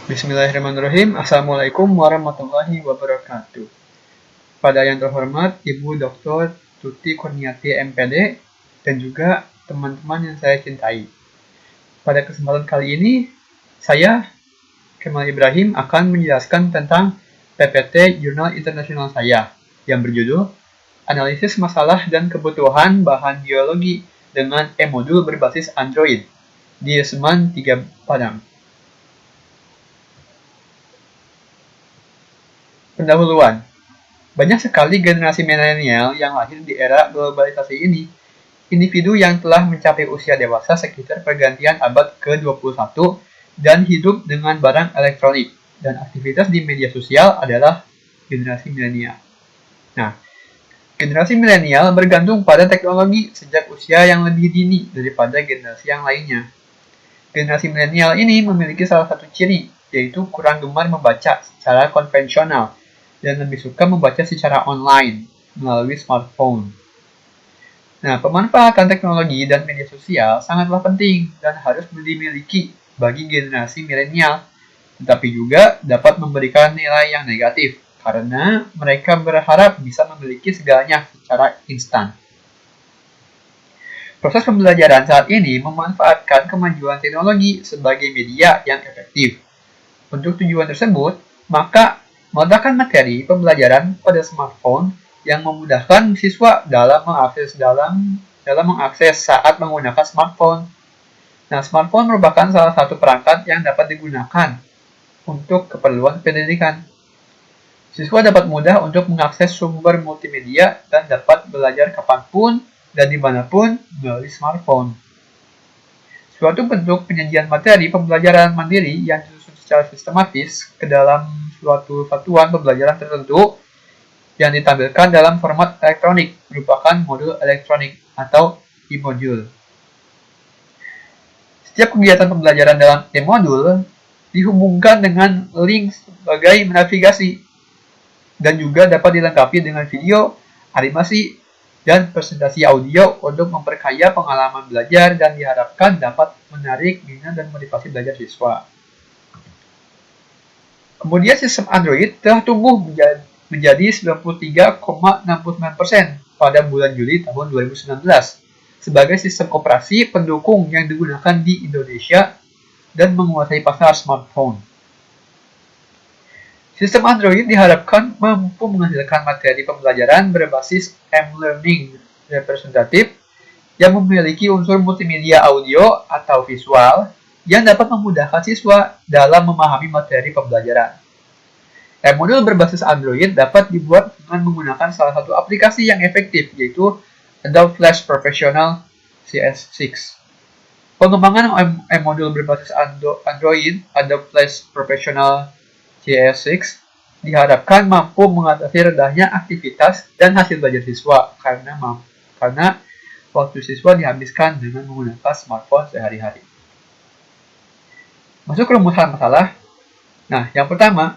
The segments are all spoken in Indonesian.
Bismillahirrahmanirrahim. Assalamualaikum warahmatullahi wabarakatuh. Pada yang terhormat Ibu Dr. Tuti Kurniati MPD dan juga teman-teman yang saya cintai. Pada kesempatan kali ini, saya Kemal Ibrahim akan menjelaskan tentang PPT Jurnal Internasional saya yang berjudul Analisis Masalah dan Kebutuhan Bahan Biologi dengan E-Modul berbasis Android di Seman 3 Padang. Pendahuluan. Banyak sekali generasi milenial yang lahir di era globalisasi ini, individu yang telah mencapai usia dewasa sekitar pergantian abad ke-21 dan hidup dengan barang elektronik dan aktivitas di media sosial adalah generasi milenial. Nah, generasi milenial bergantung pada teknologi sejak usia yang lebih dini daripada generasi yang lainnya. Generasi milenial ini memiliki salah satu ciri, yaitu kurang gemar membaca secara konvensional dan lebih suka membaca secara online melalui smartphone. Nah, pemanfaatan teknologi dan media sosial sangatlah penting dan harus dimiliki bagi generasi milenial, tetapi juga dapat memberikan nilai yang negatif karena mereka berharap bisa memiliki segalanya secara instan. Proses pembelajaran saat ini memanfaatkan kemajuan teknologi sebagai media yang efektif. Untuk tujuan tersebut, maka meletakkan materi pembelajaran pada smartphone yang memudahkan siswa dalam mengakses saat menggunakan smartphone. Nah, smartphone merupakan salah satu perangkat yang dapat digunakan untuk keperluan pendidikan. Siswa dapat mudah untuk mengakses sumber multimedia dan dapat belajar kapanpun dan dimanapun melalui smartphone. Suatu bentuk penyajian materi pembelajaran mandiri yang disusun secara sistematis ke dalam suatu satuan pembelajaran tertentu yang ditampilkan dalam format elektronik merupakan modul elektronik atau e-module. Setiap kegiatan pembelajaran dalam e-module dihubungkan dengan link sebagai navigasi dan juga dapat dilengkapi dengan video, animasi, dan presentasi audio untuk memperkaya pengalaman belajar dan diharapkan dapat menarik minat dan motivasi belajar siswa. Kemudian sistem Android telah tumbuh menjadi 93,69% pada bulan Juli tahun 2019 sebagai sistem operasi pendukung yang digunakan di Indonesia dan menguasai pasar smartphone. Sistem Android diharapkan mampu menghasilkan materi pembelajaran berbasis M-Learning representatif yang memiliki unsur multimedia audio atau visual yang dapat memudahkan siswa dalam memahami materi pembelajaran. E-modul berbasis Android dapat dibuat dengan menggunakan salah satu aplikasi yang efektif, yaitu Adobe Flash Professional CS6. Pengembangan e-modul berbasis Android Adobe Flash Professional CS6 diharapkan mampu mengatasi rendahnya aktivitas dan hasil belajar siswa karena waktu siswa dihabiskan dengan menggunakan smartphone sehari-hari. Masuk ke rumusan masalah. Nah, yang pertama,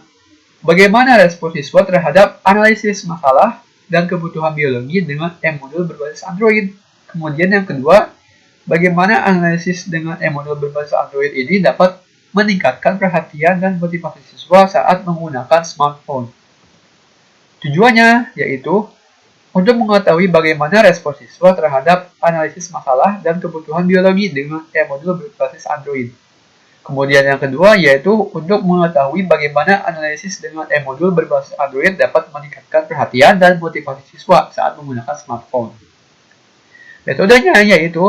bagaimana respon siswa terhadap analisis masalah dan kebutuhan biologi dengan e-modul berbasis Android? Kemudian yang kedua, bagaimana analisis dengan e-modul berbasis Android ini dapat meningkatkan perhatian dan motivasi siswa saat menggunakan smartphone. Tujuannya yaitu untuk mengetahui bagaimana respon siswa terhadap analisis masalah dan kebutuhan biologi dengan e-modul berbasis Android. Kemudian yang kedua yaitu untuk mengetahui bagaimana analisis dengan e-modul berbasis Android dapat meningkatkan perhatian dan motivasi siswa saat menggunakan smartphone. Metodenya yaitu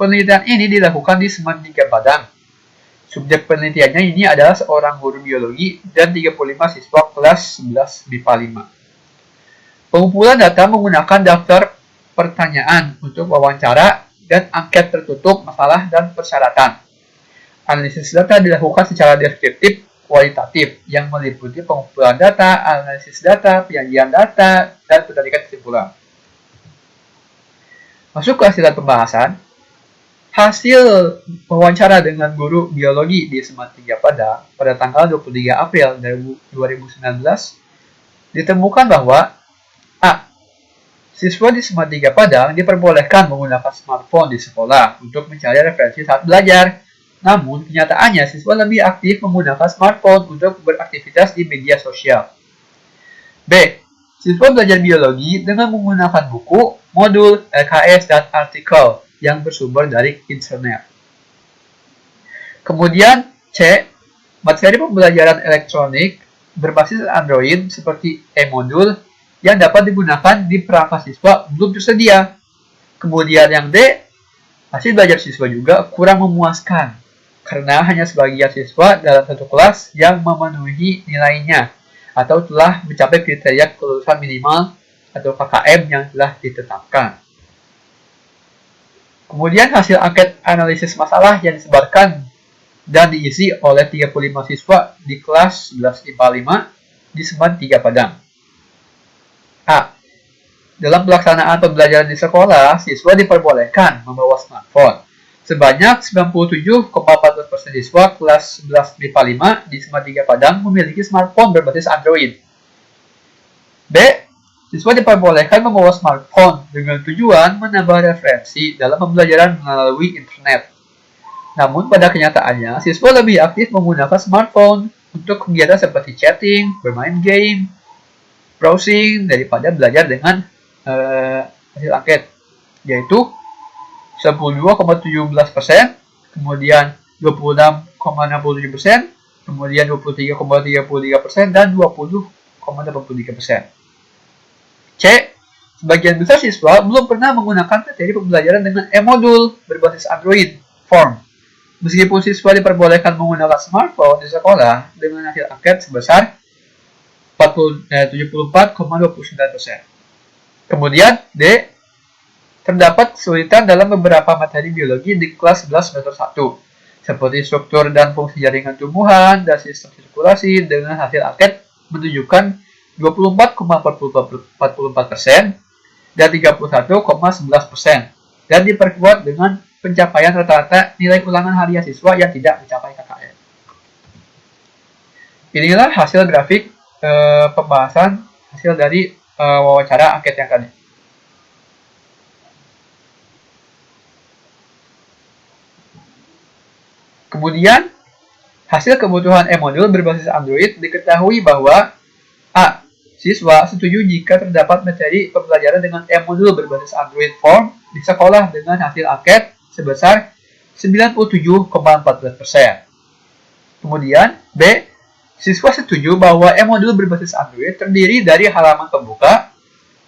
penelitian ini dilakukan di Seman 3 Padang. Subjek penelitiannya ini adalah seorang guru biologi dan 35 siswa kelas 11 MIPA 5. Pengumpulan data menggunakan daftar pertanyaan untuk wawancara dan angket tertutup masalah dan persyaratan. Analisis data dilakukan secara deskriptif kualitatif yang meliputi pengumpulan data, analisis data, penyajian data, dan penarikan kesimpulan. Masuk ke hasil pembahasan. Hasil wawancara dengan guru biologi di Seman 3 Padang pada tanggal 23 April 2019 ditemukan bahwa A. Siswa di Seman 3 Padang diperbolehkan menggunakan smartphone di sekolah untuk mencari referensi saat belajar. Namun, kenyataannya siswa lebih aktif menggunakan smartphone untuk beraktivitas di media sosial. B. Siswa belajar biologi dengan menggunakan buku, modul, LKS, dan artikel yang bersumber dari internet. Kemudian, C. Materi pembelajaran elektronik berbasis Android seperti e-modul yang dapat digunakan di perangkat siswa belum tersedia. Kemudian yang D, hasil belajar siswa juga kurang memuaskan karena hanya sebagian siswa dalam satu kelas yang memenuhi nilainya atau telah mencapai kriteria kelulusan minimal atau KKM yang telah ditetapkan. Kemudian hasil angket analisis masalah yang disebarkan dan diisi oleh 35 siswa di kelas 11 IPA 5 di Seman 3 Padang. A. Dalam pelaksanaan pembelajaran di sekolah, siswa diperbolehkan membawa smartphone. Sebanyak 97,14% siswa kelas 11 IPA 5 di Seman 3 Padang memiliki smartphone berbasis Android. B. Siswa diperbolehkan membawa smartphone dengan tujuan menambah referensi dalam pembelajaran melalui internet. Namun pada kenyataannya, siswa lebih aktif menggunakan smartphone untuk kegiatan seperti chatting, bermain game, browsing, daripada belajar dengan hasil angket, yaitu 12,17%, kemudian 26,67%, kemudian 23,33%, dan 20,83%. C. Sebagian besar siswa belum pernah menggunakan materi pembelajaran dengan e-modul berbasis Android Form. Meskipun siswa diperbolehkan menggunakan smartphone di sekolah dengan hasil angket sebesar 74,29%. Kemudian D. Terdapat kesulitan dalam beberapa materi biologi di kelas 11 semester 1, seperti struktur dan fungsi jaringan tumbuhan dan sistem sirkulasi dengan hasil angket menunjukkan 24,44% dan 31,11%, dan diperkuat dengan pencapaian rata-rata nilai ulangan harian siswa yang tidak mencapai KKM. Inilah hasil grafik pembahasan hasil dari wawancara angket yang tadi. Kemudian, hasil kebutuhan e-modul berbasis Android diketahui bahwa A. Siswa setuju jika terdapat materi pembelajaran dengan e-modul berbasis Android Form di sekolah dengan hasil angket sebesar 97,14%. Kemudian, B. Siswa setuju bahwa e-modul berbasis Android terdiri dari halaman pembuka,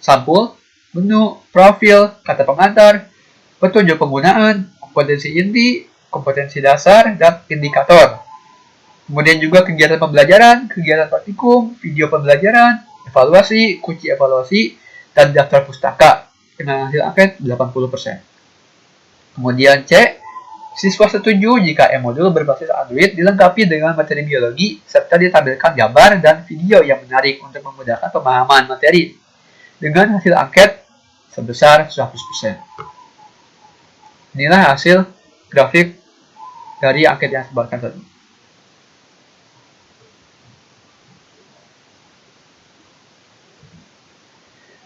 sampul, menu, profil, kata pengantar, petunjuk penggunaan, kompetensi inti, kompetensi dasar, dan indikator. Kemudian juga kegiatan pembelajaran, kegiatan praktikum, video pembelajaran, evaluasi, kunci evaluasi, dan daftar pustaka dengan hasil angket 80%. Kemudian C. Siswa setuju jika e-modul berbasis Android dilengkapi dengan materi biologi serta ditampilkan gambar dan video yang menarik untuk memudahkan pemahaman materi dengan hasil angket sebesar 100%. Inilah hasil grafik dari angket yang disebarkan tadi.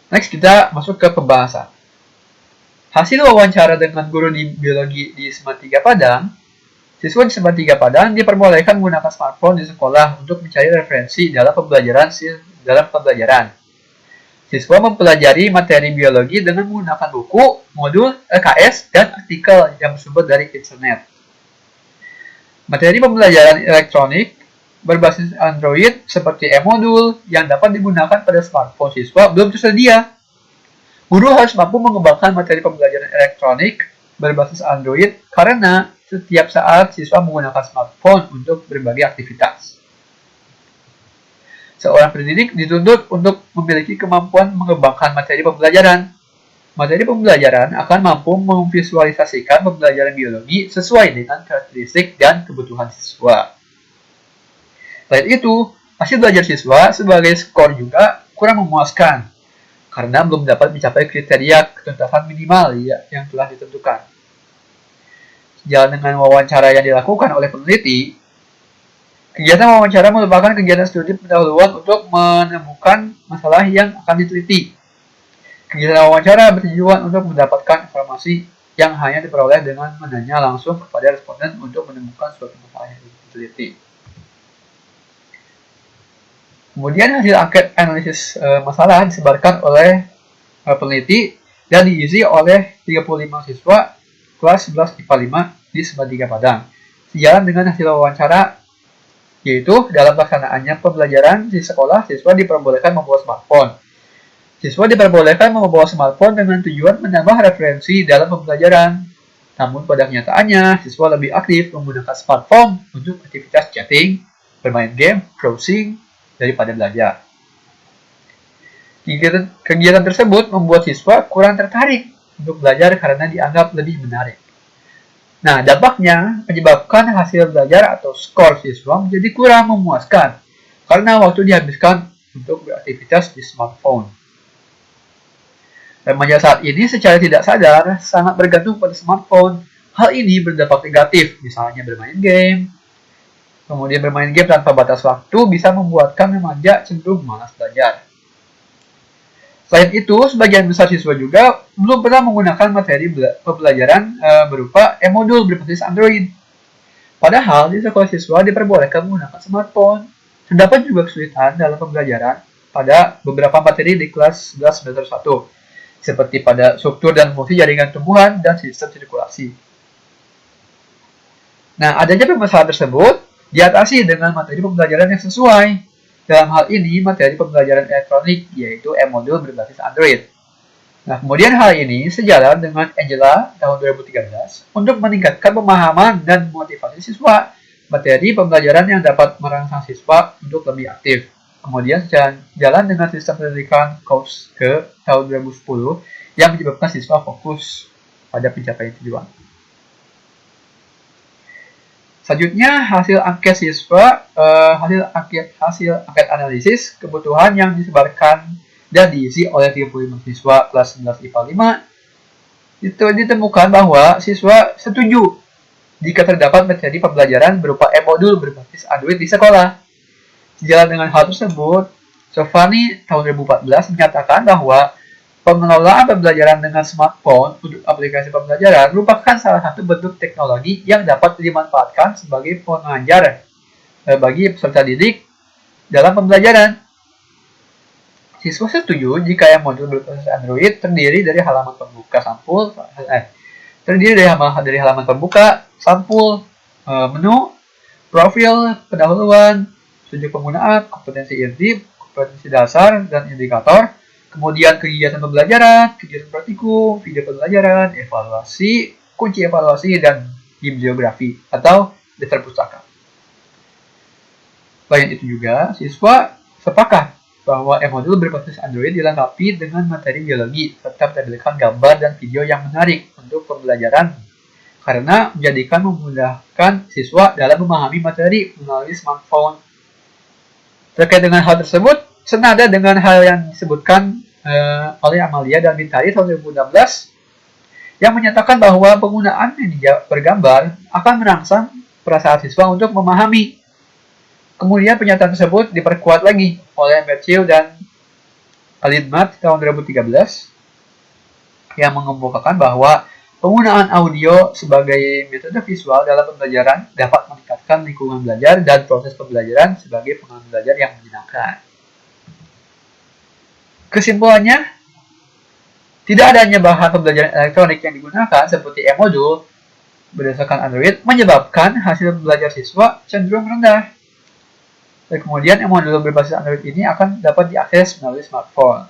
Next, kita masuk ke pembahasan. Hasil wawancara dengan guru di biologi di Seman 3 Padang, siswa di Seman 3 Padang diperbolehkan menggunakan smartphone di sekolah untuk mencari referensi dalam pembelajaran. Siswa mempelajari materi biologi dengan menggunakan buku, modul, LKS, dan artikel yang bersumber dari internet. Materi pembelajaran elektronik berbasis Android seperti e-modul yang dapat digunakan pada smartphone siswa belum tersedia. Guru harus mampu mengembangkan materi pembelajaran elektronik berbasis Android karena setiap saat siswa menggunakan smartphone untuk berbagai aktivitas. Seorang pendidik dituntut untuk memiliki kemampuan mengembangkan materi pembelajaran. Materi pembelajaran akan mampu memvisualisasikan pembelajaran biologi sesuai dengan karakteristik dan kebutuhan siswa. Selain itu, hasil belajar siswa sebagai skor juga kurang memuaskan karena belum dapat mencapai kriteria ketuntasan minimal yang telah ditentukan. Sejalan dengan wawancara yang dilakukan oleh peneliti, kegiatan wawancara merupakan kegiatan studi pendahuluan untuk menemukan masalah yang akan diteliti. Kegiatan wawancara bertujuan untuk mendapatkan informasi yang hanya diperoleh dengan menanya langsung kepada responden untuk menemukan suatu masalah yang diteliti. Kemudian hasil angket analisis masalah disebarkan oleh peneliti dan diisi oleh 35 siswa kelas 11 IPA 5 di Salatiga Padang. Sejalan dengan hasil wawancara, yaitu dalam pelaksanaannya pembelajaran di sekolah, siswa diperbolehkan membawa smartphone. Siswa diperbolehkan membawa smartphone dengan tujuan menambah referensi dalam pembelajaran. Namun pada kenyataannya, siswa lebih aktif menggunakan smartphone untuk aktivitas chatting, bermain game, browsing, daripada belajar. Kegiatan tersebut membuat siswa kurang tertarik untuk belajar karena dianggap lebih menarik. Nah, dampaknya menyebabkan hasil belajar atau skor siswa menjadi kurang memuaskan karena waktu dihabiskan untuk beraktivitas di smartphone. Remaja saat ini secara tidak sadar sangat bergantung pada smartphone. Hal ini berdampak negatif, misalnya bermain game. Kemudian bermain game tanpa batas waktu bisa membuatkan remaja cenderung malas belajar. Selain itu, sebagian besar siswa juga belum pernah menggunakan materi pembelajaran berupa e-modul berbasis Android. Padahal di sekolah siswa diperbolehkan menggunakan smartphone. Terdapat juga kesulitan dalam pembelajaran pada beberapa materi di kelas 11 semester 1. Seperti pada struktur dan fungsi jaringan tumbuhan dan sistem sirkulasi. Nah, adanya permasalahan tersebut diatasi dengan materi pembelajaran yang sesuai. Dalam hal ini, materi pembelajaran elektronik, yaitu e-modul berbasis Android. Nah, kemudian hal ini sejalan dengan Angela tahun 2013 untuk meningkatkan pemahaman dan motivasi siswa. Materi pembelajaran yang dapat merangsang siswa untuk lebih aktif. Kemudian jalan dengan sistem pendidikan Course ke tahun 2010 yang menyebabkan siswa fokus pada pencapaian tujuan. Selanjutnya hasil angket siswa, hasil angket analisis kebutuhan yang disebarkan dan diisi oleh 35 siswa kelas 11 IPA 5. Itu ditemukan bahwa siswa setuju jika terdapat materi pembelajaran berupa e-modul berbasis Android di sekolah. Sejalan dengan hal tersebut, Sofani tahun 2014 menyatakan bahwa pengelolaan pembelajaran dengan smartphone untuk aplikasi pembelajaran merupakan salah satu bentuk teknologi yang dapat dimanfaatkan sebagai pengajar bagi peserta didik dalam pembelajaran. Siswa setuju jika e-modul berbasis Android terdiri dari halaman pembuka sampul, dari halaman pembuka, sampul, menu, profil, pendahuluan, tujuan penggunaan, kompetensi inti, kompetensi dasar, dan indikator, kemudian kegiatan pembelajaran, kegiatan praktikum, video pembelajaran, evaluasi, kunci evaluasi, dan bibliografi atau daftar pustaka. Selain itu juga, siswa sepakat bahwa e-modul berbasis Android dilengkapi dengan materi biologi serta menampilkan gambar dan video yang menarik untuk pembelajaran karena memudahkan siswa dalam memahami materi melalui smartphone. Terkait dengan hal tersebut, senada dengan hal yang disebutkan oleh Amalia dan Bintari tahun 2016 yang menyatakan bahwa penggunaan media bergambar akan merangsang perasaan siswa untuk memahami. Kemudian pernyataan tersebut diperkuat lagi oleh Matthew dan Alidmat tahun 2013 yang mengemukakan bahwa penggunaan audio sebagai metode visual dalam pembelajaran dapat meningkatkan lingkungan belajar dan proses pembelajaran sebagai pengalaman belajar yang menyenangkan. Kesimpulannya, tidak adanya bahan pembelajaran elektronik yang digunakan seperti e-modul berdasarkan Android menyebabkan hasil belajar siswa cenderung rendah. Dan kemudian e-modul berbasis Android ini akan dapat diakses melalui smartphone.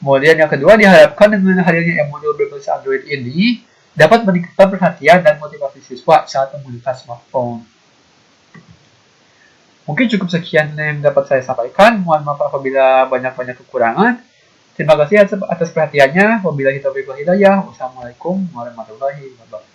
Kemudian yang kedua, diharapkan dengan hadirnya e-modul berbasis Android ini dapat meningkatkan perhatian dan motivasi siswa saat menggunakan smartphone. Mungkin cukup sekian yang dapat saya sampaikan. Mohon maaf apabila banyak kekurangan. Terima kasih atas perhatiannya. Wabillahi taufiq wal hidayah. Wassalamualaikum warahmatullahi wabarakatuh.